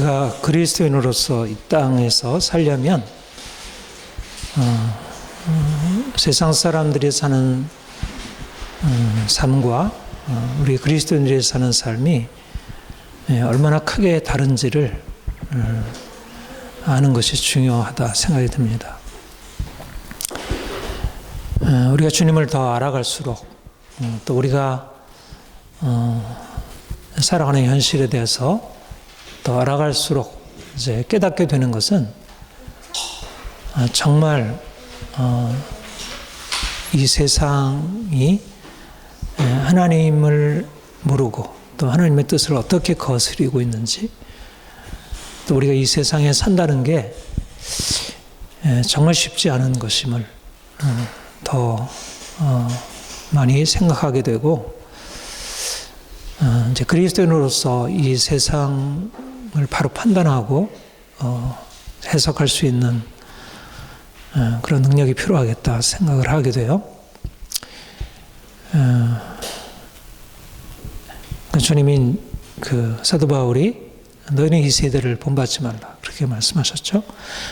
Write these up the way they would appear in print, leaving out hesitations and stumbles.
우리가 그리스도인으로서 이 땅에서 살려면 세상 사람들이 사는 삶과 우리 그리스도인들이 사는 삶이 얼마나 크게 다른지를 아는 것이 중요하다 생각이 듭니다. 우리가 주님을 더 알아갈수록 또 우리가 살아가는 현실에 대해서 더 알아갈수록 이제 깨닫게 되는 것은 정말 이 세상이 하나님을 모르고 또 하나님의 뜻을 어떻게 거스리고 있는지, 또 우리가 이 세상에 산다는 게 정말 쉽지 않은 것임을 더 많이 생각하게 되고, 이제 그리스도인으로서 이 세상을 바로 판단하고 해석할 수 있는 그런 능력이 필요하겠다 생각을 하게 돼요. 주님이 사도 바울이 너희는 이 세대를 본받지 말라 그렇게 말씀하셨죠.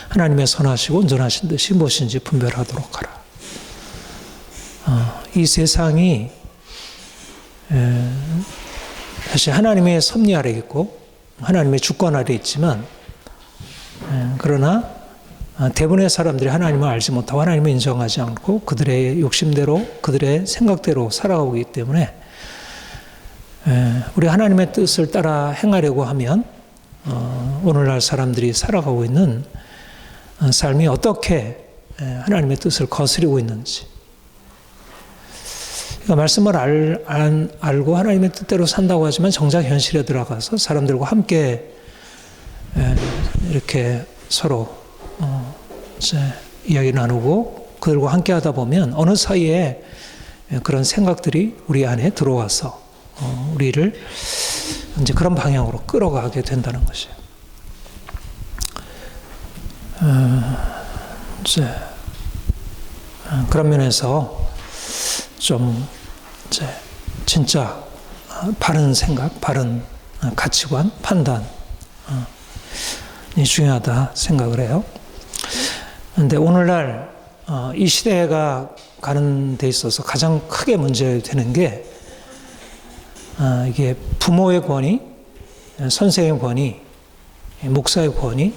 하나님의 선하시고 온전하신 듯이 무엇인지 분별하도록 하라. 이 세상이 사실 하나님의 섭리 아래 있고 하나님의 주권 아래 있지만, 그러나 대부분의 사람들이 하나님을 알지 못하고 하나님을 인정하지 않고 그들의 욕심대로 그들의 생각대로 살아가고 있기 때문에 우리 하나님의 뜻을 따라 행하려고 하면 오늘날 사람들이 살아가고 있는 삶이 어떻게 하나님의 뜻을 거스리고 있는지, 그러니까 말씀을 알고 하나님의 뜻대로 산다고 하지만 정작 현실에 들어가서 사람들과 함께 이렇게 서로 이제 이야기 나누고 그들과 함께 하다 보면 어느 사이에 그런 생각들이 우리 안에 들어와서 우리를 이제 그런 방향으로 끌어가게 된다는 것이에요. 이제 그런 면에서 좀 이제 진짜 바른 생각, 바른 가치관, 판단이 중요하다 생각을 해요. 그런데 오늘날 이 시대가 가는 데 있어서 가장 크게 문제되는 게 이게 부모의 권위, 선생의 권위, 목사의 권위,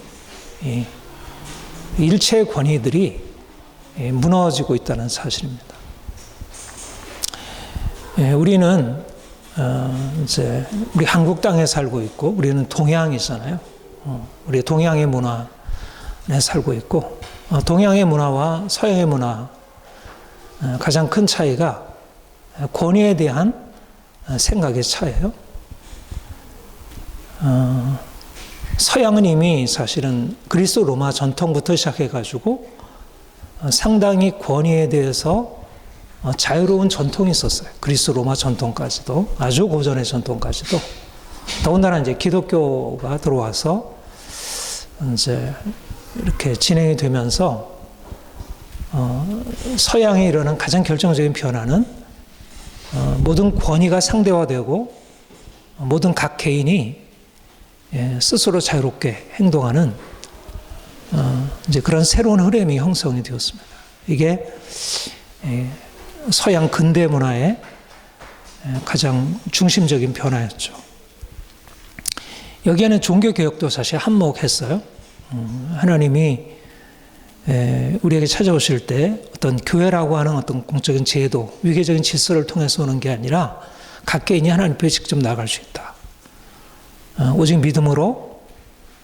일체의 권위들이 무너지고 있다는 사실입니다. 우리는 이제 우리 한국 땅에 살고 있고 우리는 동양이잖아요. 우리 동양의 문화에 살고 있고, 동양의 문화와 서양의 문화 가장 큰 차이가 권위에 대한 생각의 차이예요. 서양은 이미 사실은 그리스 로마 전통부터 시작해가지고 상당히 권위에 대해서 자유로운 전통이 있었어요. 그리스 로마 전통까지도, 아주 고전의 전통까지도. 더군다나 이제 기독교가 들어와서 이제 이렇게 진행이 되면서 서양에 이르는 가장 결정적인 변화는 모든 권위가 상대화되고 모든 각 개인이 스스로 자유롭게 행동하는 이제 그런 새로운 흐름이 형성이 되었습니다. 이게 서양 근대 문화의 가장 중심적인 변화였죠. 여기에는 종교개혁도 사실 한몫했어요. 하나님이 우리에게 찾아오실 때 어떤 교회라고 하는 어떤 공적인 제도, 위계적인 질서를 통해서 오는 게 아니라 각 개인이 하나님 앞에 직접 나갈 수 있다. 오직 믿음으로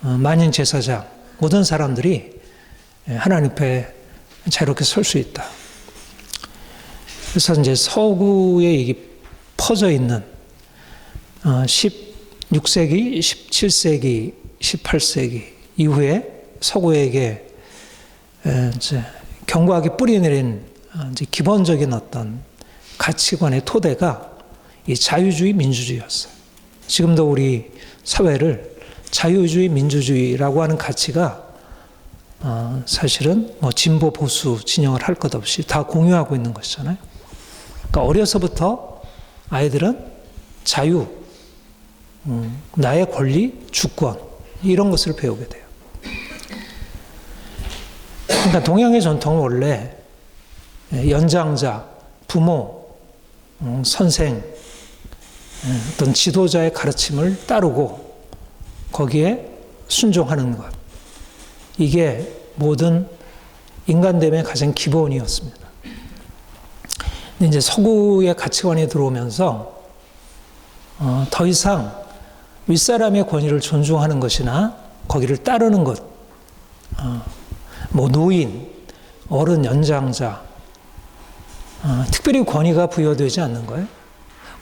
만인 제사장, 모든 사람들이 하나님 앞에 자유롭게 설 수 있다. 그래서 이제 서구에 이게 퍼져 있는 16세기, 17세기, 18세기 이후에 서구에게 이제 견고하게 뿌리내린 이제 기본적인 어떤 가치관의 토대가 이 자유주의, 민주주의였어요. 지금도 우리 사회를 자유주의, 민주주의라고 하는 가치가 사실은 뭐 진보, 보수 진영을 할 것 없이 다 공유하고 있는 것이잖아요. 그러니까 어려서부터 아이들은 자유, 나의 권리, 주권 이런 것을 배우게 돼요. 그러니까 동양의 전통은 원래 연장자, 부모, 선생, 어떤 지도자의 가르침을 따르고 거기에 순종하는 것. 이게 모든 인간됨의 가장 기본이었습니다. 근데 이제 서구의 가치관이 들어오면서 더 이상 윗사람의 권위를 존중하는 것이나 거기를 따르는 것, 뭐 노인, 어른, 연장자, 특별히 권위가 부여되지 않는 거예요.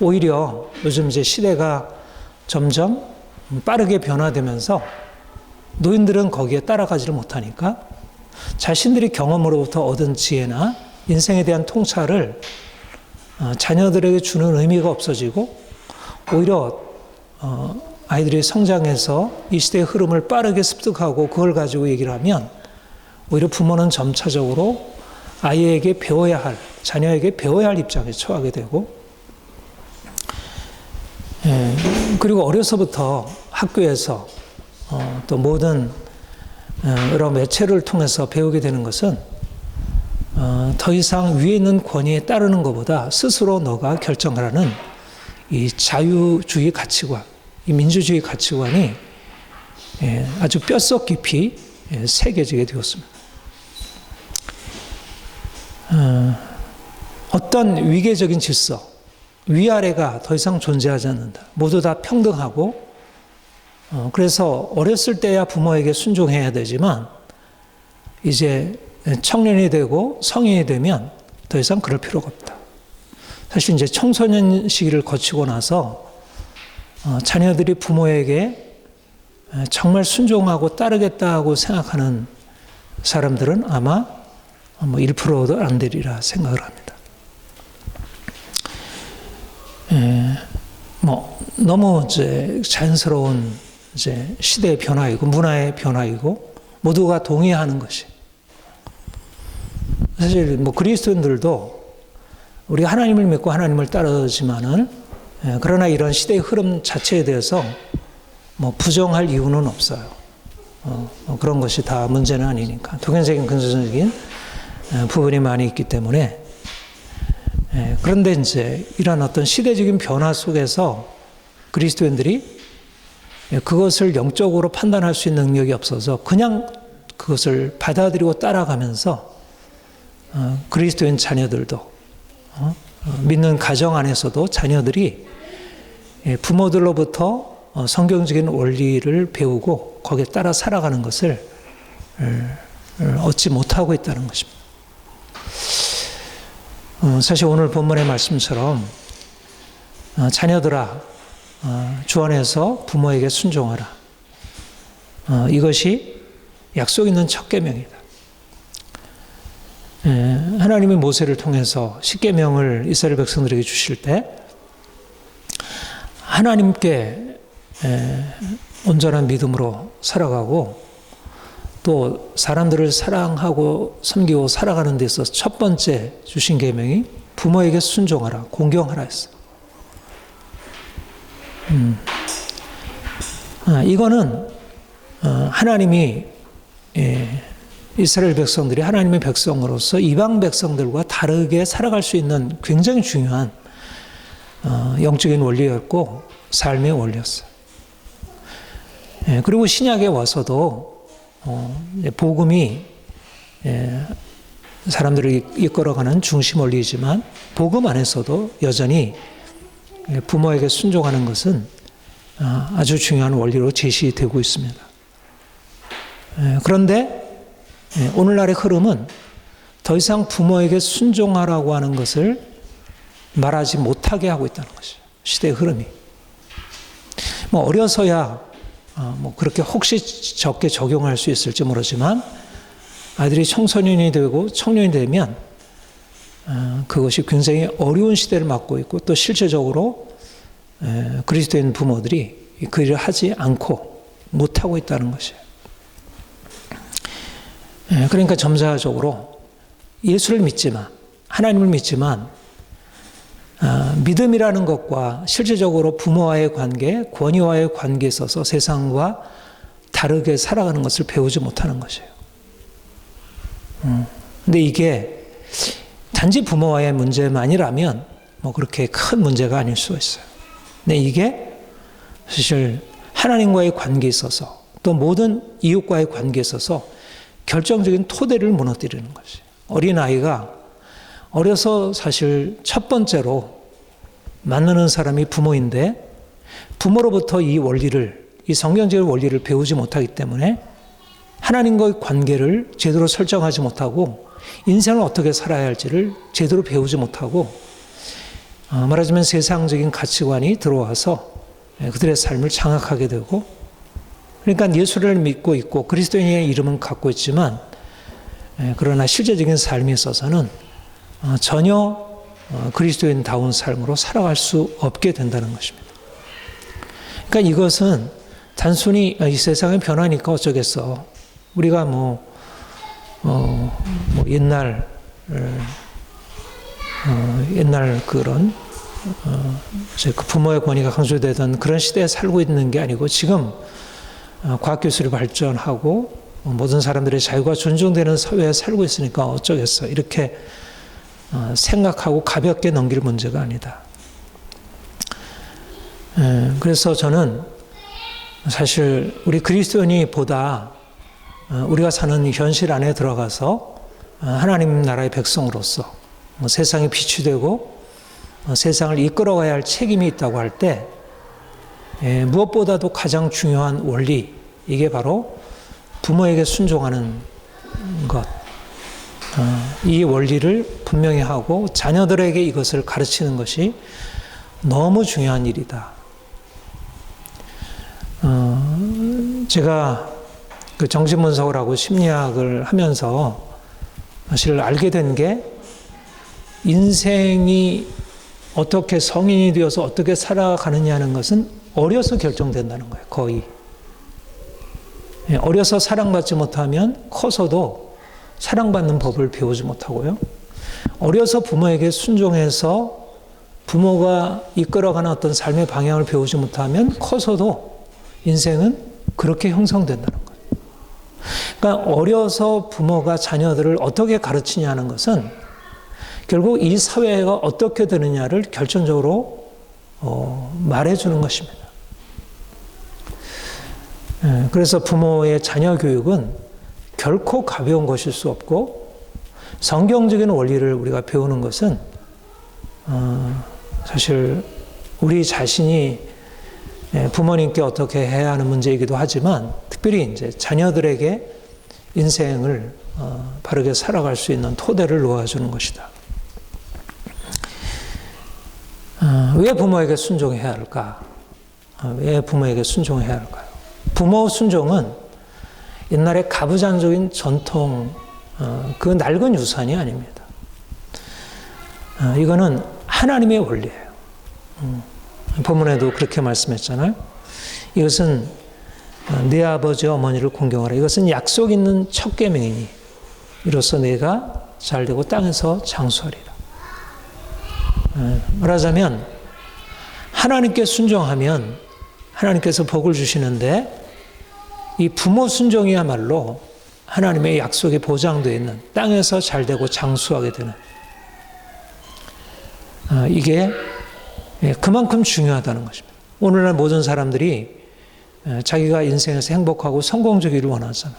오히려 요즘 이제 시대가 점점 빠르게 변화되면서 노인들은 거기에 따라가지를 못하니까 자신들이 경험으로부터 얻은 지혜나 인생에 대한 통찰을 자녀들에게 주는 의미가 없어지고 오히려 아이들이 성장해서 이 시대의 흐름을 빠르게 습득하고 그걸 가지고 얘기를 하면 오히려 부모는 점차적으로 아이에게 배워야 할, 자녀에게 배워야 할 입장에 처하게 되고 그리고 어려서부터 학교에서 또 모든 여러 매체를 통해서 배우게 되는 것은 더 이상 위에 있는 권위에 따르는 것보다 스스로 너가 결정하라는 이 자유주의 가치관, 이 민주주의 가치관이 아주 뼛속 깊이 새겨지게 되었습니다. 어떤 위계적인 질서, 위아래가 더 이상 존재하지 않는다. 모두 다 평등하고 그래서 어렸을 때야 부모에게 순종해야 되지만 이제 청년이 되고 성인이 되면 더 이상 그럴 필요가 없다. 사실 이제 청소년 시기를 거치고 나서 자녀들이 부모에게 정말 순종하고 따르겠다고 생각하는 사람들은 아마 뭐 1%도 안 되리라 생각을 합니다. 뭐 너무 이제 자연스러운 이제 시대의 변화이고 문화의 변화이고 모두가 동의하는 것이 사실 뭐 그리스도인들도 우리가 하나님을 믿고 하나님을 따르지만은 그러나 이런 시대의 흐름 자체에 대해서 뭐 부정할 이유는 없어요. 그런 것이 다 문제는 아니니까 도견적인 근본적인 부분이 많이 있기 때문에 그런데 이제 이런 어떤 시대적인 변화 속에서 그리스도인들이 그것을 영적으로 판단할 수 있는 능력이 없어서 그냥 그것을 받아들이고 따라가면서 그리스도인 자녀들도 믿는 가정 안에서도 자녀들이 부모들로부터 성경적인 원리를 배우고 거기에 따라 살아가는 것을 얻지 못하고 있다는 것입니다. 사실 오늘 본문의 말씀처럼 자녀들아 주 안에서 부모에게 순종하라. 이것이 약속 있는 첫 계명이다. 하나님이 모세를 통해서 십계명을 이스라엘 백성들에게 주실 때 하나님께 온전한 믿음으로 살아가고 또 사람들을 사랑하고 섬기고 살아가는 데 있어서 첫 번째 주신 계명이 부모에게 순종하라, 공경하라 했어. 이거는 하나님이 이스라엘 백성들이 하나님의 백성으로서 이방 백성들과 다르게 살아갈 수 있는 굉장히 중요한 영적인 원리였고 삶의 원리였어요. 그리고 신약에 와서도 복음이 사람들을 이끌어가는 중심 원리이지만 복음 안에서도 여전히 부모에게 순종하는 것은 아주 중요한 원리로 제시되고 있습니다. 그런데 오늘날의 흐름은 더 이상 부모에게 순종하라고 하는 것을 말하지 못하게 하고 있다는 것이죠. 시대의 흐름이. 뭐 어려서야 뭐 그렇게 혹시 적게 적용할 수 있을지 모르지만 아이들이 청소년이 되고 청년이 되면 그것이 굉장히 어려운 시대를 맞고 있고 또 실제적으로 그리스도인 부모들이 그 일을 하지 않고 못하고 있다는 것이에요. 그러니까 점차적으로 예수를 믿지만 하나님을 믿지만 믿음이라는 것과 실제적으로 부모와의 관계, 권위와의 관계에 있어서 세상과 바르게 살아가는 것을 배우지 못하는 것이에요. 근데 이게 단지 부모와의 문제만이라면 뭐 그렇게 큰 문제가 아닐 수가 있어요. 근데 이게 사실 하나님과의 관계에 있어서 또 모든 이웃과의 관계에 있어서 결정적인 토대를 무너뜨리는 것이. 어린아이가 어려서 사실 첫 번째로 만나는 사람이 부모인데 부모로부터 이 원리를, 이 성경적인 원리를 배우지 못하기 때문에 하나님과의 관계를 제대로 설정하지 못하고 인생을 어떻게 살아야 할지를 제대로 배우지 못하고 말하자면 세상적인 가치관이 들어와서 그들의 삶을 장악하게 되고, 그러니까 예수를 믿고 있고 그리스도인의 이름은 갖고 있지만 그러나 실제적인 삶에 있어서는 전혀 그리스도인다운 삶으로 살아갈 수 없게 된다는 것입니다. 그러니까 이것은 단순히 이 세상의 변화니까 어쩌겠어. 우리가 옛날 그런 그 부모의 권위가 강조되던 그런 시대에 살고 있는 게 아니고 지금 과학기술이 발전하고 모든 사람들의 자유가 존중되는 사회에 살고 있으니까 어쩌겠어. 이렇게 생각하고 가볍게 넘길 문제가 아니다. 그래서 저는 사실 우리 그리스도인이 보다 우리가 사는 현실 안에 들어가서 하나님 나라의 백성으로서 세상에 빛이 되고 세상을 이끌어가야 할 책임이 있다고 할 때 무엇보다도 가장 중요한 원리, 이게 바로 부모에게 순종하는 것. 이 원리를 분명히 하고 자녀들에게 이것을 가르치는 것이 너무 중요한 일이다. 제가 그 정신분석을 하고 심리학을 하면서 사실 알게 된 게 인생이 어떻게 성인이 되어서 어떻게 살아가느냐는 것은 어려서 결정된다는 거예요. 거의. 어려서 사랑받지 못하면 커서도 사랑받는 법을 배우지 못하고요. 어려서 부모에게 순종해서 부모가 이끌어가는 어떤 삶의 방향을 배우지 못하면 커서도 인생은 그렇게 형성된다는 거예요. 그러니까 어려서 부모가 자녀들을 어떻게 가르치냐는 것은 결국 이 사회가 어떻게 되느냐를 결정적으로 말해주는 것입니다. 그래서 부모의 자녀 교육은 결코 가벼운 것일 수 없고 성경적인 원리를 우리가 배우는 것은 사실 우리 자신이 부모님께 어떻게 해야 하는 문제이기도 하지만 특별히 이제 자녀들에게 인생을 바르게 살아갈 수 있는 토대를 놓아주는 것이다. 왜 부모에게 순종해야 할까? 왜 부모에게 순종해야 할까요? 부모 순종은 옛날의 가부장적인 전통, 그 낡은 유산이 아닙니다. 이거는 하나님의 원리예요. 본문에도 그렇게 말씀했잖아요. 이것은 내 아버지와 어머니를 공경하라. 이것은 약속 있는 첫 계명이니 이로써 내가 잘되고 땅에서 장수하리라. 말하자면 하나님께 순종하면 하나님께서 복을 주시는데 이 부모 순종이야말로 하나님의 약속이 보장되어 있는 땅에서 잘되고 장수하게 되는 이게 그만큼 중요하다는 것입니다. 오늘날 모든 사람들이 자기가 인생에서 행복하고 성공적이기를 원하잖아요.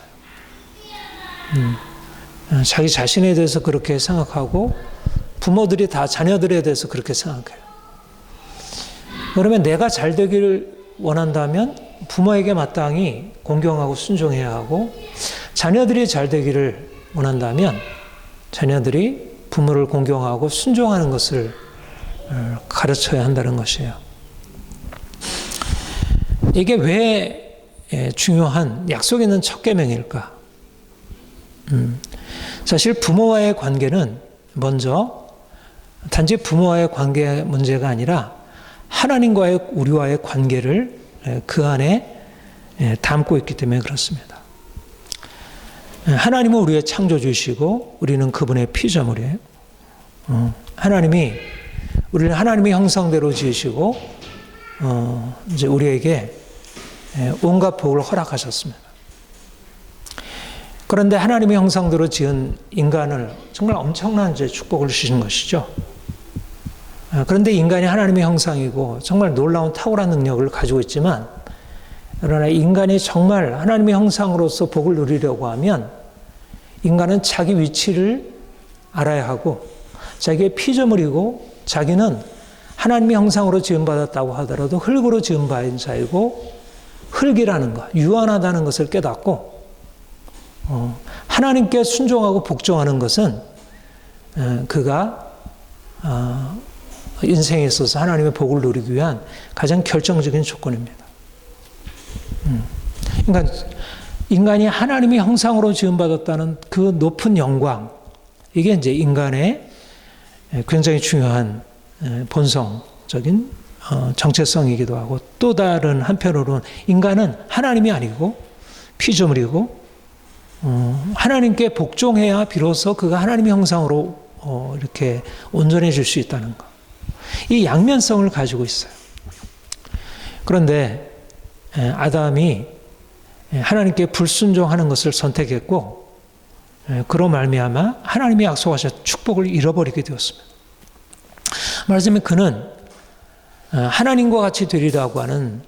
자기 자신에 대해서 그렇게 생각하고 부모들이 다 자녀들에 대해서 그렇게 생각해요. 그러면 내가 잘 되기를 원한다면 부모에게 마땅히 공경하고 순종해야 하고 자녀들이 잘 되기를 원한다면 자녀들이 부모를 공경하고 순종하는 것을 가르쳐야 한다는 것이에요. 이게 왜 중요한 약속 있는 첫 계명일까? 사실 부모와의 관계는 먼저 단지 부모와의 관계 문제가 아니라 하나님과의 우리와의 관계를 그 안에 담고 있기 때문에 그렇습니다. 하나님은 우리의 창조주이시고 우리는 그분의 피조물이에요. 하나님이 우리를 하나님의 형상대로 지으시고 이제 우리에게 온갖 복을 허락하셨습니다. 그런데 하나님의 형상대로 지은 인간을 정말 엄청난 축복을 주신 것이죠. 그런데 인간이 하나님의 형상이고 정말 놀라운 탁월한 능력을 가지고 있지만, 그러나 인간이 정말 하나님의 형상으로서 복을 누리려고 하면 인간은 자기 위치를 알아야 하고, 자기의 피조물이고, 자기는 하나님의 형상으로 지음받았다고 하더라도 흙으로 지음받은 자이고, 흙이라는 것, 유한하다는 것을 깨닫고, 하나님께 순종하고 복종하는 것은 그가 인생에 있어서 하나님의 복을 누리기 위한 가장 결정적인 조건입니다. 그러니까 인간이 하나님의 형상으로 지음받았다는 그 높은 영광, 이게 이제 인간의 굉장히 중요한 본성적인 정체성이기도 하고, 또 다른 한편으로는 인간은 하나님이 아니고 피조물이고, 하나님께 복종해야 비로소 그가 하나님의 형상으로 이렇게 온전해질 수 있다는 것. 이 양면성을 가지고 있어요. 그런데 아담이 하나님께 불순종하는 것을 선택했고, 그로 말미암아 하나님이 약속하신 축복을 잃어버리게 되었습니다. 말하자면 그는 하나님과 같이 되리라고 하는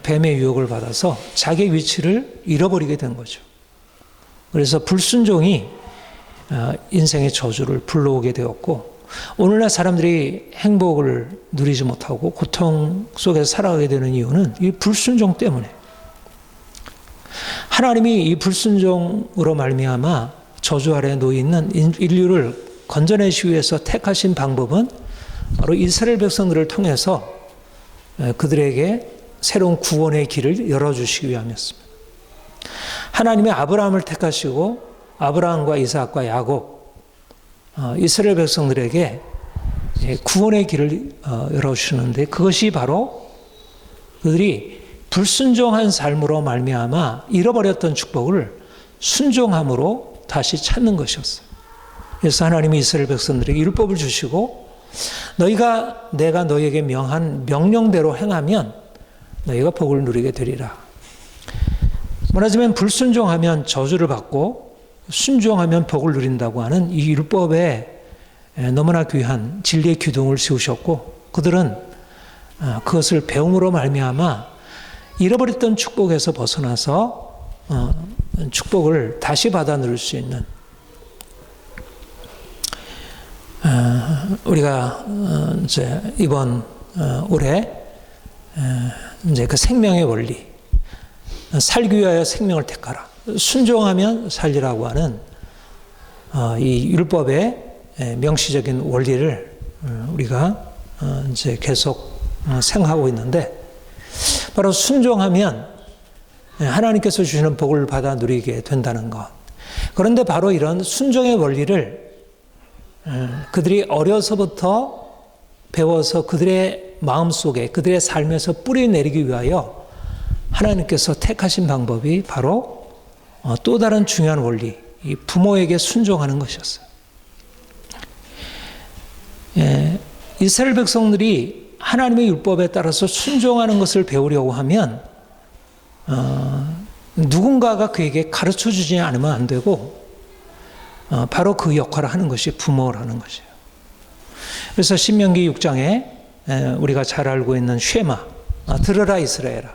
뱀의 유혹을 받아서 자기의 위치를 잃어버리게 된 거죠. 그래서 불순종이 인생의 저주를 불러오게 되었고, 오늘날 사람들이 행복을 누리지 못하고 고통 속에서 살아가게 되는 이유는 이 불순종 때문에, 하나님이 이 불순종으로 말미암아 저주 아래에 놓여 있는 인류를 건져내시기 위해서 택하신 방법은 바로 이스라엘 백성들을 통해서 그들에게 새로운 구원의 길을 열어주시기 위함이었습니다. 하나님의 아브라함을 택하시고 아브라함과 이삭과 야곱, 이스라엘 백성들에게 구원의 길을 열어주시는데, 그것이 바로 그들이 불순종한 삶으로 말미암아 잃어버렸던 축복을 순종함으로 다시 찾는 것이었어요. 그래서 하나님이 이스라엘 백성들에게 율법을 주시고, 내가 너희에게 명한 명령대로 행하면 너희가 복을 누리게 되리라. 말하자면 불순종하면 저주를 받고 순종하면 복을 누린다고 하는 이 율법에 너무나 귀한 진리의 기둥을 세우셨고, 그들은 그것을 배움으로 말미암아 잃어버렸던 축복에서 벗어나서 축복을 다시 받아 누릴 수 있는, 우리가 이제 이번 올해 이제 그 생명의 원리, 살기 위하여 생명을 택하라, 순종하면 살리라고 하는 이 율법의 명시적인 원리를 우리가 이제 계속 생각하고 있는데, 바로 순종하면 하나님께서 주시는 복을 받아 누리게 된다는 것. 그런데 바로 이런 순종의 원리를 그들이 어려서부터 배워서 그들의 마음속에, 그들의 삶에서 뿌리내리기 위하여 하나님께서 택하신 방법이 바로 또 다른 중요한 원리, 이 부모에게 순종하는 것이었어요. 이스라엘 백성들이 하나님의 율법에 따라서 순종하는 것을 배우려고 하면 누군가가 그에게 가르쳐주지 않으면 안 되고, 바로 그 역할을 하는 것이 부모라는 것이에요. 그래서 신명기 6장에 우리가 잘 알고 있는 쉐마, 들으라 이스라엘아,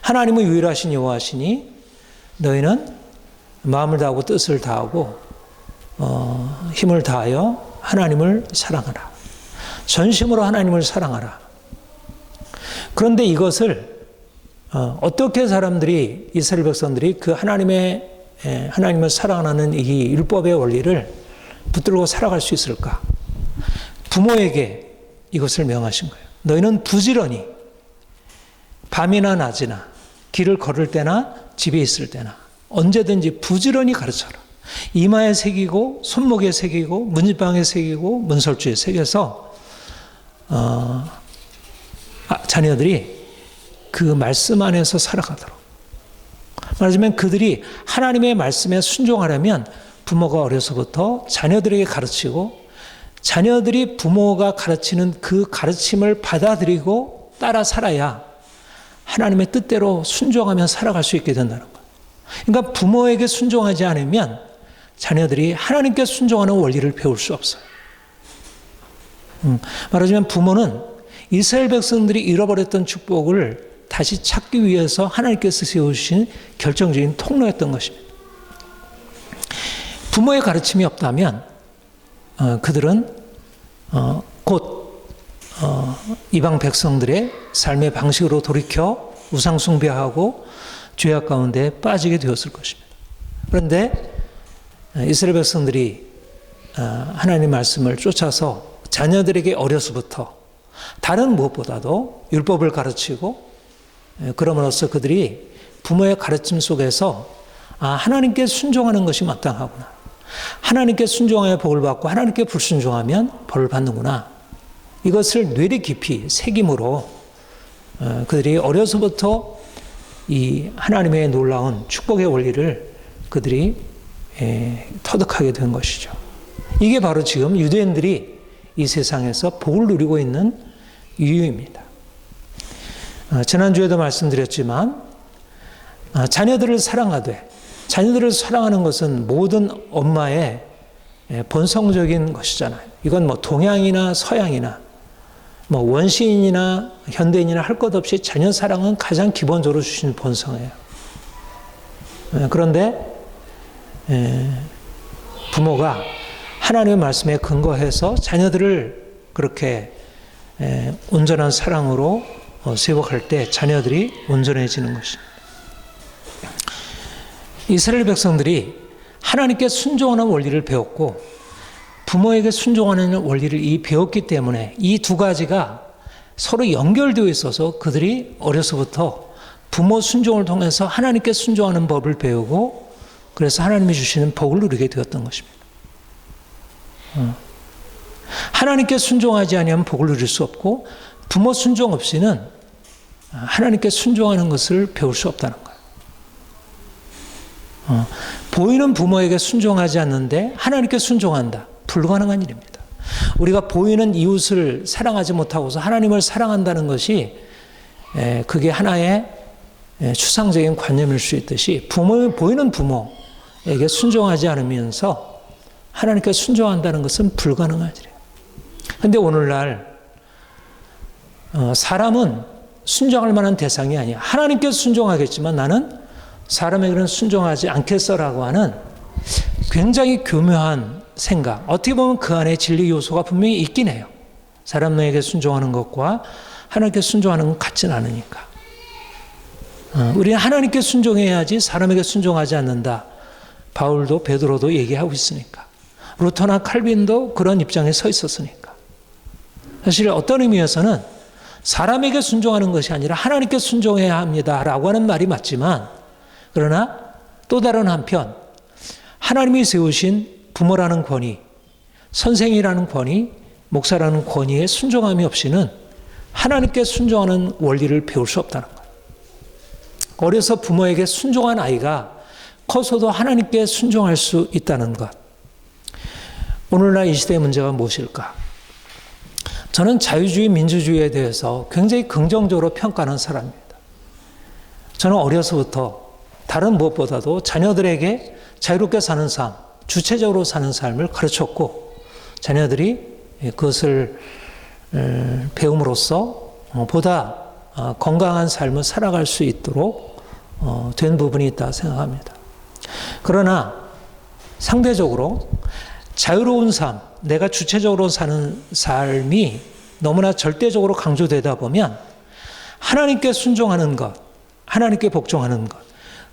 하나님은 유일하신 여호와시니 너희는 마음을 다하고 뜻을 다하고 힘을 다하여 하나님을 사랑하라. 전심으로 하나님을 사랑하라. 그런데 이것을 어떻게 사람들이, 이스라엘 백성들이 그 하나님을 사랑하는 이 율법의 원리를 붙들고 살아갈 수 있을까? 부모에게 이것을 명하신 거예요. 너희는 부지런히 밤이나 낮이나 길을 걸을 때나 집에 있을 때나 언제든지 부지런히 가르쳐라. 이마에 새기고 손목에 새기고 문지방에 새기고 문설주에 새겨서 자녀들이 그 말씀 안에서 살아가도록. 말하자면 그들이 하나님의 말씀에 순종하려면 부모가 어려서부터 자녀들에게 가르치고, 자녀들이 부모가 가르치는 그 가르침을 받아들이고 따라 살아야 하나님의 뜻대로 순종하며 살아갈 수 있게 된다는 거예요. 그러니까 부모에게 순종하지 않으면 자녀들이 하나님께 순종하는 원리를 배울 수 없어요. 말하자면 부모는 이스라엘 백성들이 잃어버렸던 축복을 다시 찾기 위해서 하나님께서 세우신 결정적인 통로였던 것입니다. 부모의 가르침이 없다면 그들은 곧 이방 백성들의 삶의 방식으로 돌이켜 우상 숭배하고 죄악 가운데 빠지게 되었을 것입니다. 그런데 이스라엘 백성들이 하나님의 말씀을 쫓아서 자녀들에게 어려서부터 다른 무엇보다도 율법을 가르치고 그럼으로써 그들이 부모의 가르침 속에서 하나님께 순종하는 것이 마땅하구나. 하나님께 순종하여 복을 받고 하나님께 불순종하면 벌을 받는구나. 이것을 뇌리 깊이 새김으로 그들이 어려서부터 이 하나님의 놀라운 축복의 원리를 그들이 터득하게 된 것이죠. 이게 바로 지금 유대인들이 이 세상에서 복을 누리고 있는 이유입니다. 지난주에도 말씀드렸지만 자녀들을 사랑하되, 자녀들을 사랑하는 것은 모든 엄마의 본성적인 것이잖아요. 이건 뭐 동양이나 서양이나 뭐 원시인이나 현대인이나 할 것 없이 자녀 사랑은 가장 기본적으로 주신 본성이에요. 그런데 부모가 하나님의 말씀에 근거해서 자녀들을 그렇게 온전한 사랑으로 세워갈 때 자녀들이 온전해지는 것입니다. 이스라엘 백성들이 하나님께 순종하는 원리를 배웠고 부모에게 순종하는 원리를 배웠기 때문에 이 두 가지가 서로 연결되어 있어서 그들이 어려서부터 부모 순종을 통해서 하나님께 순종하는 법을 배우고 그래서 하나님이 주시는 복을 누리게 되었던 것입니다. 하나님께 순종하지 아니하면 복을 누릴 수 없고 부모 순종 없이는 하나님께 순종하는 것을 배울 수 없다는 거예요. 보이는 부모에게 순종하지 않는데 하나님께 순종한다. 불가능한 일입니다. 우리가 보이는 이웃을 사랑하지 못하고서 하나님을 사랑한다는 것이 그게 하나의 추상적인 관념일 수 있듯이 보이는 부모에게 순종하지 않으면서 하나님께 순종한다는 것은 불가능한 일이에요. 그런데 오늘날 사람은 순종할 만한 대상이 아니야. 하나님께 순종하겠지만 나는 사람에게는 순종하지 않겠어라고 하는 굉장히 교묘한 생각. 어떻게 보면 그 안에 진리 요소가 분명히 있긴 해요. 사람에게 순종하는 것과 하나님께 순종하는 건 같진 않으니까. 우리는 하나님께 순종해야지 사람에게 순종하지 않는다. 바울도 베드로도 얘기하고 있으니까. 루터나 칼빈도 그런 입장에 서 있었으니까. 사실 어떤 의미에서는 사람에게 순종하는 것이 아니라 하나님께 순종해야 합니다라고 하는 말이 맞지만 그러나 또 다른 한편 하나님이 세우신 부모라는 권위, 선생이라는 권위, 목사라는 권위에 순종함이 없이는 하나님께 순종하는 원리를 배울 수 없다는 거예요. 어려서 부모에게 순종한 아이가 커서도 하나님께 순종할 수 있다는 것. 오늘날 이 시대의 문제가 무엇일까? 저는 자유주의, 민주주의에 대해서 굉장히 긍정적으로 평가하는 사람입니다. 저는 어려서부터 다른 무엇보다도 자녀들에게 자유롭게 사는 삶, 주체적으로 사는 삶을 가르쳤고 자녀들이 그것을 배움으로써 보다 건강한 삶을 살아갈 수 있도록 된 부분이 있다 생각합니다. 그러나 상대적으로 자유로운 삶, 내가 주체적으로 사는 삶이 너무나 절대적으로 강조되다 보면 하나님께 순종하는 것, 하나님께 복종하는 것,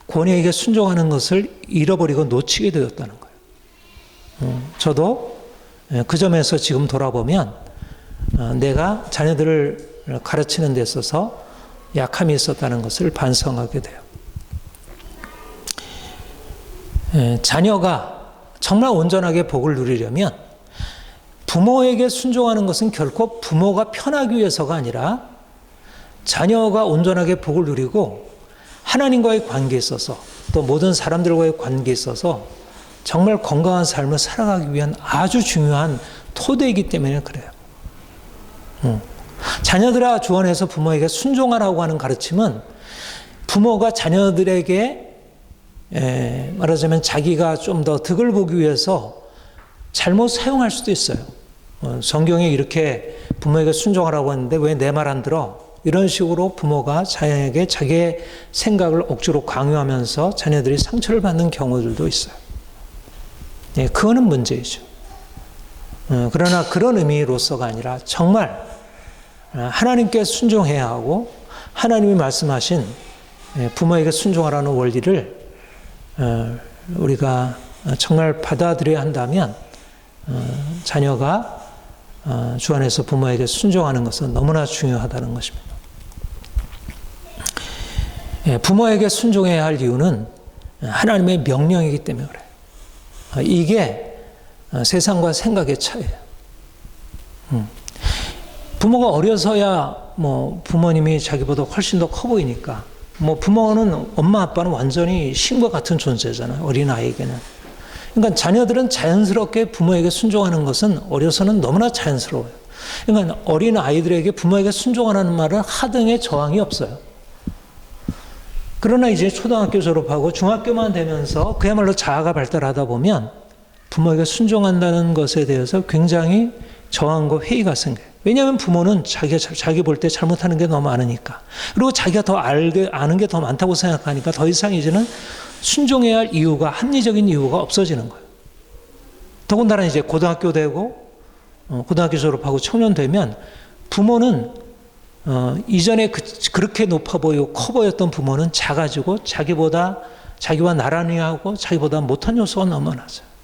권위에게 순종하는 것을 잃어버리고 놓치게 되었다는 거예요. 저도 그 점에서 지금 돌아보면 내가 자녀들을 가르치는 데 있어서 약함이 있었다는 것을 반성하게 돼요. 자녀가 정말 온전하게 복을 누리려면 부모에게 순종하는 것은 결코 부모가 편하기 위해서가 아니라 자녀가 온전하게 복을 누리고 하나님과의 관계에 있어서 또 모든 사람들과의 관계에 있어서 정말 건강한 삶을 살아가기 위한 아주 중요한 토대이기 때문에 그래요. 자녀들아 주원해서 부모에게 순종하라고 하는 가르침은 부모가 자녀들에게 말하자면 자기가 좀 더 득을 보기 위해서 잘못 사용할 수도 있어요. 성경에 이렇게 부모에게 순종하라고 했는데 왜 내 말 안 들어? 이런 식으로 부모가 자녀에게 자기의 생각을 억지로 강요하면서 자녀들이 상처를 받는 경우들도 있어요. 그거는 문제이죠. 그러나 그런 의미로서가 아니라 정말 하나님께 순종해야 하고 하나님이 말씀하신 부모에게 순종하라는 원리를 우리가 정말 받아들여야 한다면 자녀가 주 안에서 부모에게 순종하는 것은 너무나 중요하다는 것입니다. 부모에게 순종해야 할 이유는 하나님의 명령이기 때문에 그래요. 이게 세상과 생각의 차이예요. 부모가 어려서야 부모님이 자기보다 훨씬 더 커 보이니까 부모는 엄마 아빠는 완전히 신과 같은 존재잖아요. 어린아이에게는. 그러니까 자녀들은 자연스럽게 부모에게 순종하는 것은 어려서는 너무나 자연스러워요. 그러니까 어린아이들에게 부모에게 순종하라는 말은 하등의 저항이 없어요. 그러나 이제 초등학교 졸업하고 중학교만 되면서 그야말로 자아가 발달하다 보면 부모에게 순종한다는 것에 대해서 굉장히 저항과 회의가 생겨요. 왜냐하면 부모는 자기 볼 때 잘못하는 게 너무 많으니까. 그리고 자기가 더 아는 게 더 많다고 생각하니까 더 이상 이제는 순종해야 할 이유가, 합리적인 이유가 없어지는 거예요. 더군다나 이제 고등학교 되고 고등학교 졸업하고 청년 되면 부모는 이전에 그렇게 높아 보이고 커 보였던 부모는 작아지고 자기와 나란히 하고 자기보다 못한 요소가 너무 많아져요.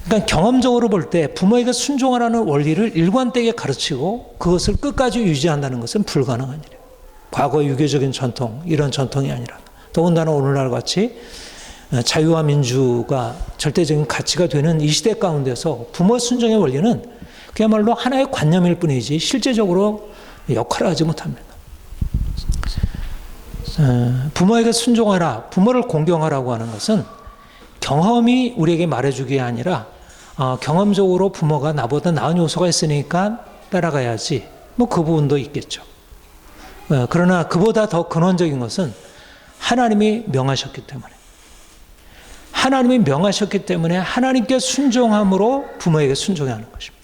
그러니까 경험적으로 볼 때 부모에게 순종하라는 원리를 일관되게 가르치고 그것을 끝까지 유지한다는 것은 불가능한 일이에요. 과거의 유교적인 전통, 이런 전통이 아니라. 더군다나 오늘날 같이 자유와 민주가 절대적인 가치가 되는 이 시대 가운데서 부모 순종의 원리는 그야말로 하나의 관념일 뿐이지 실제적으로 역할을 하지 못합니다. 부모에게 순종하라, 부모를 공경하라고 하는 것은 경험이 우리에게 말해주기 아니라 경험적으로 부모가 나보다 나은 요소가 있으니까 따라가야지. 그 부분도 있겠죠. 그러나 그보다 더 근원적인 것은 하나님이 명하셨기 때문에. 하나님이 명하셨기 때문에 하나님께 순종함으로 부모에게 순종해야 하는 것입니다.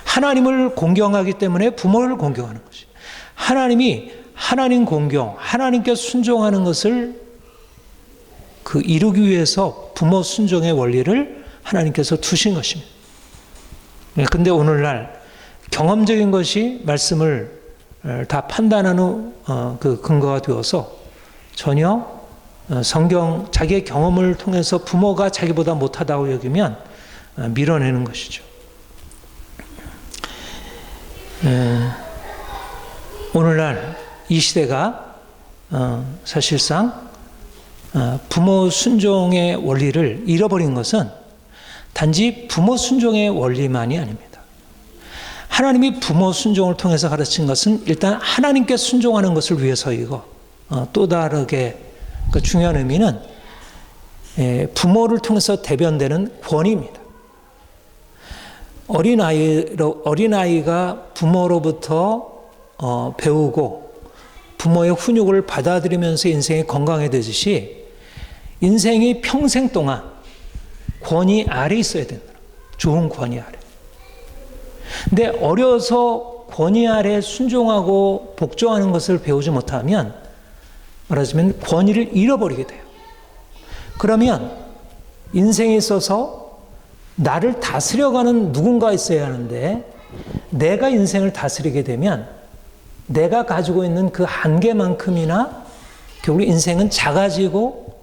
하나님을 공경하기 때문에 부모를 공경하는 것입니다. 하나님이 하나님 공경, 하나님께 순종하는 것을 이루기 위해서 부모 순종의 원리를 하나님께서 두신 것입니다. 그런데 오늘날 경험적인 것이 말씀을 다 판단하는 그 근거가 되어서 전혀 성경 자기의 경험을 통해서 부모가 자기보다 못하다고 여기면 밀어내는 것이죠. 오늘날 이 시대가 사실상 부모 순종의 원리를 잃어버린 것은 단지 부모 순종의 원리만이 아닙니다. 하나님이 부모 순종을 통해서 가르친 것은 일단 하나님께 순종하는 것을 위해서이고 또 다르게 그 중요한 의미는 부모를 통해서 대변되는 권위입니다. 어린아이가 부모로부터 배우고 부모의 훈육을 받아들이면서 인생이 건강해지듯이 인생이 평생 동안 권위 아래 있어야 된다. 좋은 권위 아래. 근데 어려서 권위 아래 순종하고 복종하는 것을 배우지 못하면 말하자면 권위를 잃어버리게 돼요. 그러면 인생에 있어서 나를 다스려가는 누군가 있어야 하는데 내가 인생을 다스리게 되면 내가 가지고 있는 그 한계만큼이나 결국 인생은 작아지고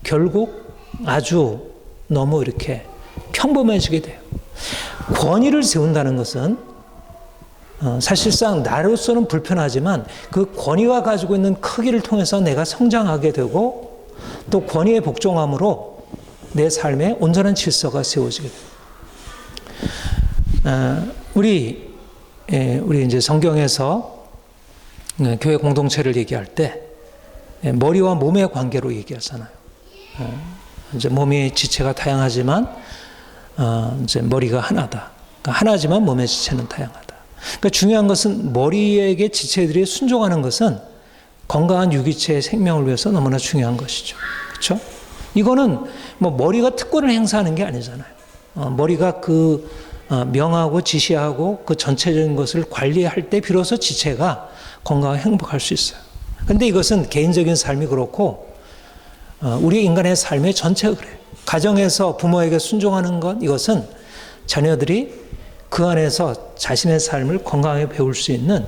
결국 아주 너무 이렇게 평범해지게 돼요. 권위를 세운다는 것은 사실상 나로서는 불편하지만 그 권위가 가지고 있는 크기를 통해서 내가 성장하게 되고 또 권위에 복종함으로 내 삶에 온전한 질서가 세워지게 돼요. 우리 이제 성경에서 교회 공동체를 얘기할 때 머리와 몸의 관계로 얘기하잖아요. 이제 몸의 지체가 다양하지만 이제 머리가 하나다. 그러니까 하나지만 몸의 지체는 다양하다. 그러니까 중요한 것은 머리에게 지체들이 순종하는 것은 건강한 유기체의 생명을 위해서 너무나 중요한 것이죠. 그렇죠? 이거는 뭐 머리가 특권을 행사하는 게 아니잖아요. 머리가 명하고 지시하고 그 전체적인 것을 관리할 때 비로소 지체가 건강하고 행복할 수 있어요. 근데 이것은 개인적인 삶이 그렇고 우리 인간의 삶의 전체가 그래요. 가정에서 부모에게 순종하는 것, 이것은 자녀들이 그 안에서 자신의 삶을 건강하게 배울 수 있는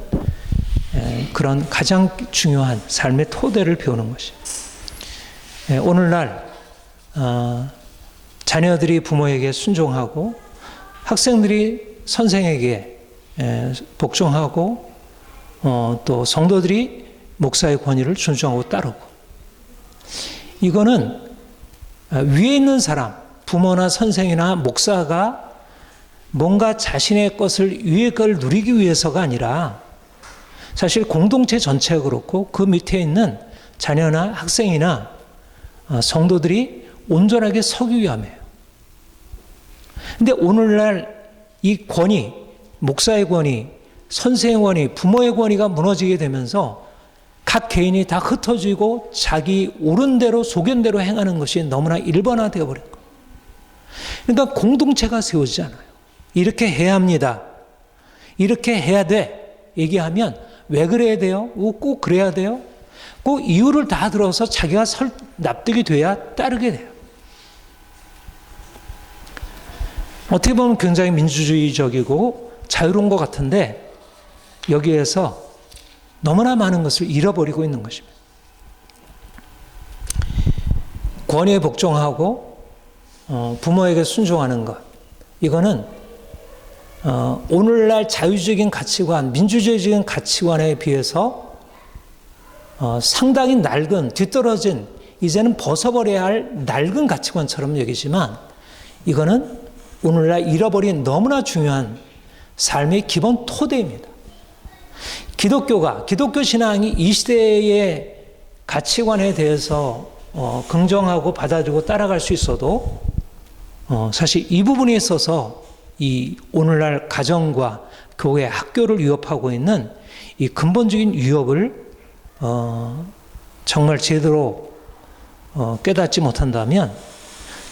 그런 가장 중요한 삶의 토대를 배우는 것이에요. 오늘날 자녀들이 부모에게 순종하고 학생들이 선생에게 복종하고 또 성도들이 목사의 권위를 존중하고 따르고, 이거는 위에 있는 사람, 부모나 선생이나 목사가 뭔가 자신의 것을 위의 걸 누리기 위해서가 아니라 사실 공동체 전체가 그렇고 그 밑에 있는 자녀나 학생이나 성도들이 온전하게 서기 위함이에요. 근데 오늘날 이 권위, 목사의 권위, 선생의 권위, 부모의 권위가 무너지게 되면서 각 개인이 다 흩어지고 자기 옳은 대로 소견대로 행하는 것이 너무나 일반화되어 버린 거예요. 그러니까 공동체가 세워지지 않아요. 이렇게 해야 합니다. 이렇게 해야 돼. 얘기하면 왜 그래야 돼요? 꼭 그래야 돼요? 꼭 이유를 다 들어서 자기가 납득이 돼야 따르게 돼요. 어떻게 보면 굉장히 민주주의적이고 자유로운 것 같은데 여기에서 너무나 많은 것을 잃어버리고 있는 것입니다. 권위에 복종하고 부모에게 순종하는 것, 이거는 오늘날 자유적인 가치관, 민주주의적인 가치관에 비해서 상당히 낡은, 뒤떨어진, 이제는 벗어버려야 할 낡은 가치관처럼 여기지만 이거는 오늘날 잃어버린 너무나 중요한 삶의 기본 토대입니다. 기독교 신앙이 이 시대의 가치관에 대해서 긍정하고 받아들이고 따라갈 수 있어도 사실 이 부분에 있어서 이 오늘날 가정과 교회, 학교를 위협하고 있는 이 근본적인 위협을 정말 제대로 깨닫지 못한다면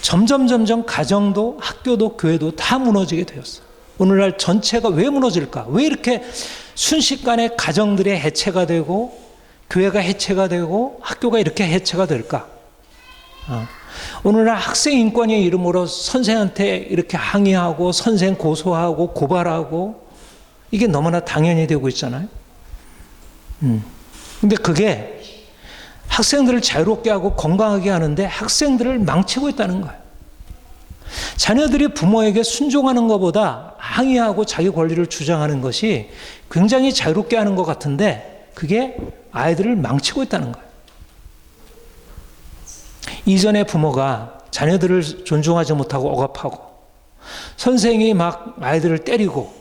점점 가정도 학교도 교회도 다 무너지게 되었어요. 오늘날 전체가 왜 무너질까? 왜 이렇게 순식간에 가정들의 해체가 되고 교회가 해체가 되고 학교가 이렇게 해체가 될까? 오늘날 학생 인권의 이름으로 선생한테 이렇게 항의하고 선생 고소하고 고발하고 이게 너무나 당연히 되고 있잖아요. 근데 그게 학생들을 자유롭게 하고 건강하게 하는데 학생들을 망치고 있다는 거예요. 자녀들이 부모에게 순종하는 것보다 항의하고 자기 권리를 주장하는 것이 굉장히 자유롭게 하는 것 같은데 그게 아이들을 망치고 있다는 거예요. 이전에 부모가 자녀들을 존중하지 못하고 억압하고 선생이 막 아이들을 때리고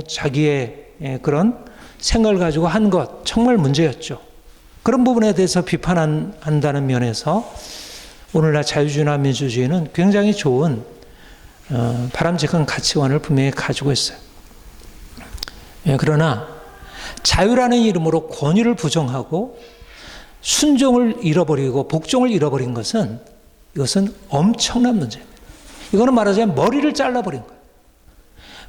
자기의 그런 생각을 가지고 한 것 정말 문제였죠. 그런 부분에 대해서 비판한다는 면에서 오늘날 자유주의나 민주주의는 굉장히 좋은 바람직한 가치관을 분명히 가지고 있어요. 그러나 자유라는 이름으로 권위를 부정하고 순종을 잃어버리고 복종을 잃어버린 것은 이것은 엄청난 문제입니다. 이거는 말하자면 머리를 잘라버린 거예요.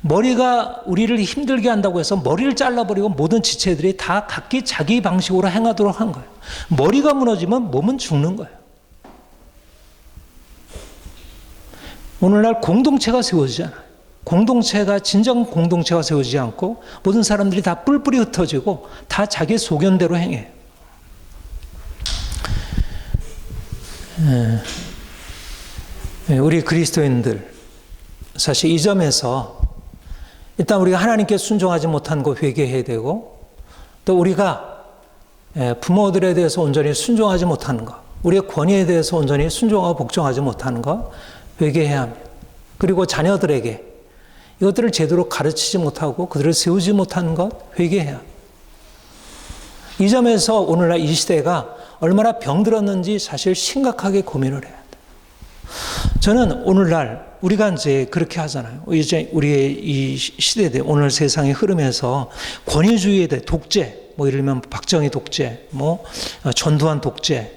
머리가 우리를 힘들게 한다고 해서 머리를 잘라버리고 모든 지체들이 다 각기 자기 방식으로 행하도록 한 거예요. 머리가 무너지면 몸은 죽는 거예요. 오늘날 공동체가 세워지지 않아요. 공동체가 진정 공동체가 세워지지 않고 모든 사람들이 다 뿔뿔이 흩어지고 다 자기 소견대로 행해요. 우리 그리스도인들 사실 이 점에서 일단 우리가 하나님께 순종하지 못한 거 회개해야 되고 또 우리가 부모들에 대해서 온전히 순종하지 못하는 것, 우리의 권위에 대해서 온전히 순종하고 복종하지 못하는 것 회개해야 합니다. 그리고 자녀들에게 이것들을 제대로 가르치지 못하고 그들을 세우지 못하는 것 회개해야 합니다. 이 점에서 오늘날 이 시대가 얼마나 병들었는지 사실 심각하게 고민을 해야 돼요. 저는 오늘날 우리가 이제 그렇게 하잖아요. 이제 우리의 이 시대대 오늘 세상의 흐름에서 권위주의에 대해 독재, 뭐 예를 들면 박정희 독재, 뭐 전두환 독재,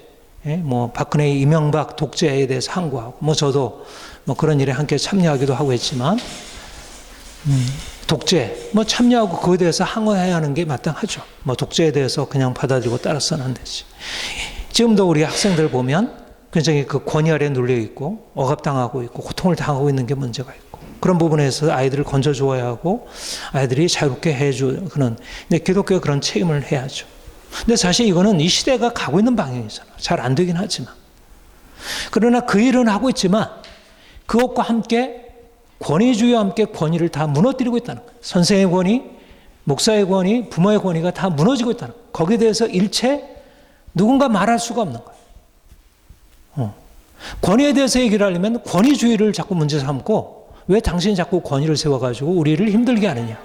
뭐 박근혜, 이명박 독재에 대해서 항고하고, 뭐 저도 뭐 그런 일에 함께 참여하기도 하고 했지만, 독재 뭐 참여하고 그거에 대해서 항의해야 하는 게 마땅하죠. 뭐 독재에 대해서 그냥 받아들이고 따라서는 안 되지. 지금도 우리 학생들 보면 굉장히 그 권위 아래 눌려 있고 억압당하고 있고 고통을 당하고 있는 게 문제가 있고, 그런 부분에서 아이들을 건져줘야 하고 아이들이 자유롭게 해주 그런, 근데 기독교가 그런 책임을 해야죠. 근데 사실 이거는 이 시대가 가고 있는 방향이잖아. 잘 안 되긴 하지만. 그러나 그 일은 하고 있지만 그것과 함께 권위주의와 함께 권위를 다 무너뜨리고 있다는 거예요. 선생의 권위, 목사의 권위, 부모의 권위가 다 무너지고 있다는 거예요. 거기에 대해서 일체 누군가 말할 수가 없는 거예요. 권위에 대해서 얘기를 하려면 권위주의를 자꾸 문제 삼고, 왜 당신이 자꾸 권위를 세워가지고 우리를 힘들게 하느냐,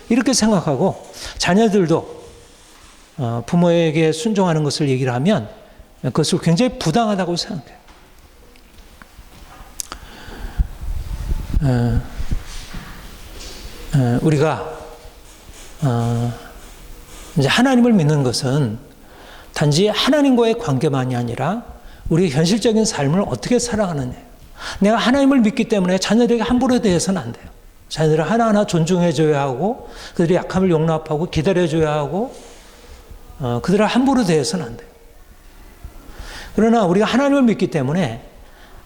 이렇게 생각하고, 자녀들도 부모에게 순종하는 것을 얘기를 하면 그것을 굉장히 부당하다고 생각해요. 우리가 이제 하나님을 믿는 것은 단지 하나님과의 관계만이 아니라 우리 현실적인 삶을 어떻게 살아가느냐. 내가 하나님을 믿기 때문에 자녀들에게 함부로 대해서는 안 돼요. 자녀들을 하나하나 존중해줘야 하고, 그들의 약함을 용납하고 기다려줘야 하고, 그들을 함부로 대해서는 안 돼요. 그러나 우리가 하나님을 믿기 때문에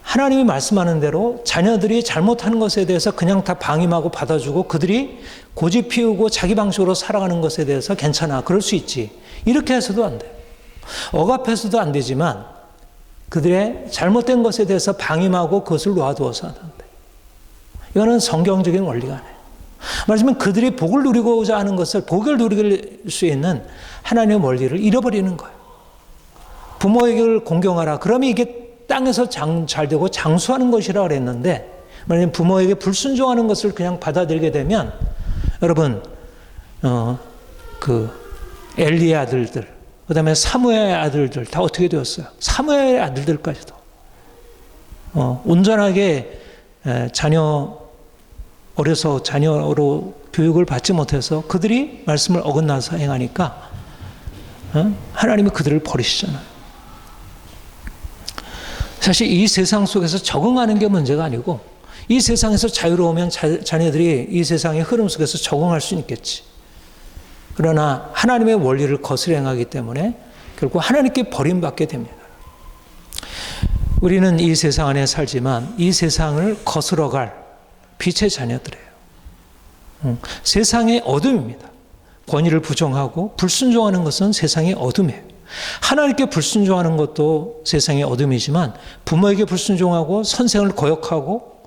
하나님이 말씀하는 대로 자녀들이 잘못하는 것에 대해서 그냥 다 방임하고 받아주고, 그들이 고집 피우고 자기 방식으로 살아가는 것에 대해서 괜찮아, 그럴 수 있지, 이렇게 해서도 안 돼요. 억압해서도 안 되지만 그들의 잘못된 것에 대해서 방임하고 그것을 놓아두어서는 안 돼요. 이거는 성경적인 원리가 아니에요. 말하자면 그들이 복을 누리고자 하는 것을, 복을 누릴 수 있는 하나님의 원리를 잃어버리는 거예요. 부모에게 공경하라, 그러면 이게 땅에서 잘 되고 장수하는 것이라 그랬는데, 만약에 부모에게 불순종하는 것을 그냥 받아들이게 되면, 여러분, 그 엘리의 아들들, 그 다음에 사무엘의 아들들 다 어떻게 되었어요? 사무엘의 아들들까지도 온전하게 어려서 자녀로 교육을 받지 못해서 그들이 말씀을 어긋나서 행하니까 하나님이 그들을 버리시잖아요. 사실 이 세상 속에서 적응하는 게 문제가 아니고, 이 세상에서 자유로우면 자녀들이 이 세상의 흐름 속에서 적응할 수 있겠지. 그러나 하나님의 원리를 거스려 행하기 때문에 결국 하나님께 버림받게 됩니다. 우리는 이 세상 안에 살지만 이 세상을 거스러갈 빛의 자녀들이에요. 세상의 어둠입니다. 권위를 부정하고 불순종하는 것은 세상의 어둠이에요. 하나님께 불순종하는 것도 세상의 어둠이지만, 부모에게 불순종하고 선생을 거역하고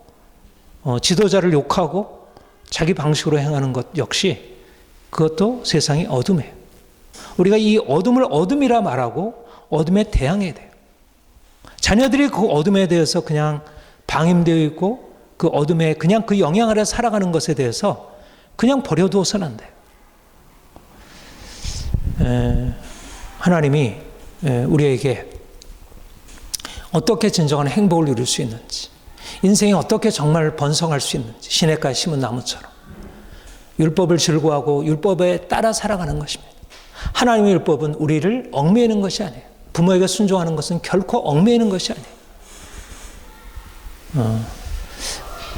지도자를 욕하고 자기 방식으로 행하는 것 역시 그것도 세상의 어둠이에요. 우리가 이 어둠을 어둠이라 말하고 어둠에 대항해야 돼요. 자녀들이 그 어둠에 대해서 그냥 방임되어 있고 그 어둠에 그냥 그 영향 아래 살아가는 것에 대해서 그냥 버려두어서는 안 돼요. 하나님이 우리에게 어떻게 진정한 행복을 누릴 수 있는지, 인생이 어떻게 정말 번성할 수 있는지, 시냇가에 심은 나무처럼 율법을 즐거워하고 율법에 따라 살아가는 것입니다. 하나님의 율법은 우리를 얽매이는 것이 아니에요. 부모에게 순종하는 것은 결코 얽매이는 것이 아니에요.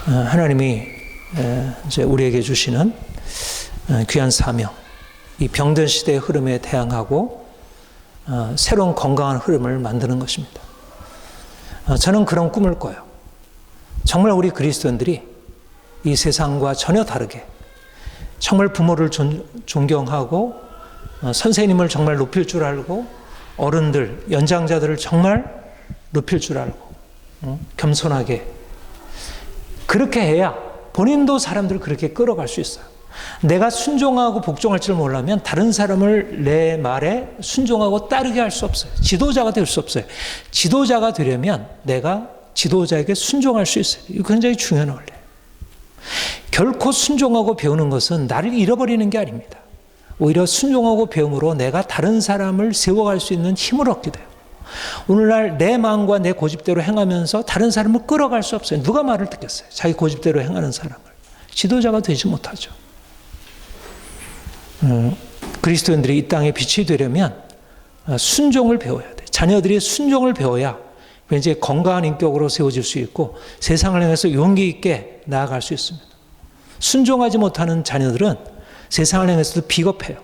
하나님이 이제 우리에게 주시는 귀한 사명, 이 병든 시대의 흐름에 대항하고 새로운 건강한 흐름을 만드는 것입니다. 저는 그런 꿈을 꿔요. 정말 우리 그리스도인들이 이 세상과 전혀 다르게 정말 부모를 존경하고 선생님을 정말 높일 줄 알고 어른들, 연장자들을 정말 높일 줄 알고 겸손하게 그렇게 해야 본인도 사람들을 그렇게 끌어갈 수 있어요. 내가 순종하고 복종할 줄 몰라면 다른 사람을 내 말에 순종하고 따르게 할 수 없어요. 지도자가 될 수 없어요. 지도자가 되려면 내가 지도자에게 순종할 수 있어요. 이거 굉장히 중요한 원리예요. 결코 순종하고 배우는 것은 나를 잃어버리는 게 아닙니다. 오히려 순종하고 배움으로 내가 다른 사람을 세워갈 수 있는 힘을 얻게 돼요. 오늘날 내 마음과 내 고집대로 행하면서 다른 사람을 끌어갈 수 없어요. 누가 말을 듣겠어요? 자기 고집대로 행하는 사람을. 지도자가 되지 못하죠. 그리스도인들이 이 땅에 빛이 되려면 순종을 배워야 돼. 자녀들이 순종을 배워야 이제 건강한 인격으로 세워질 수 있고 세상을 향해서 용기 있게 나아갈 수 있습니다. 순종하지 못하는 자녀들은 세상을 향해서도 비겁해요.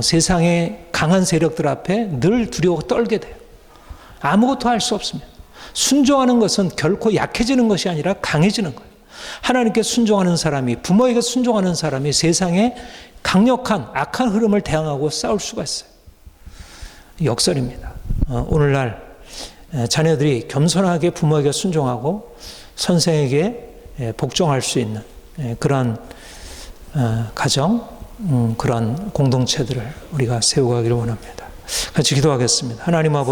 세상의 강한 세력들 앞에 늘 두려워 떨게 돼요. 아무것도 할 수 없습니다. 순종하는 것은 결코 약해지는 것이 아니라 강해지는 거예요. 하나님께 순종하는 사람이, 부모에게 순종하는 사람이 세상에 강력한 악한 흐름을 대항하고 싸울 수가 있어요. 역설입니다. 오늘날 자녀들이 겸손하게 부모에게 순종하고 선생에게 복종할 수 있는 그런 가정, 그런 공동체들을 우리가 세워가기를 원합니다. 같이 기도하겠습니다. 하나님 아버지,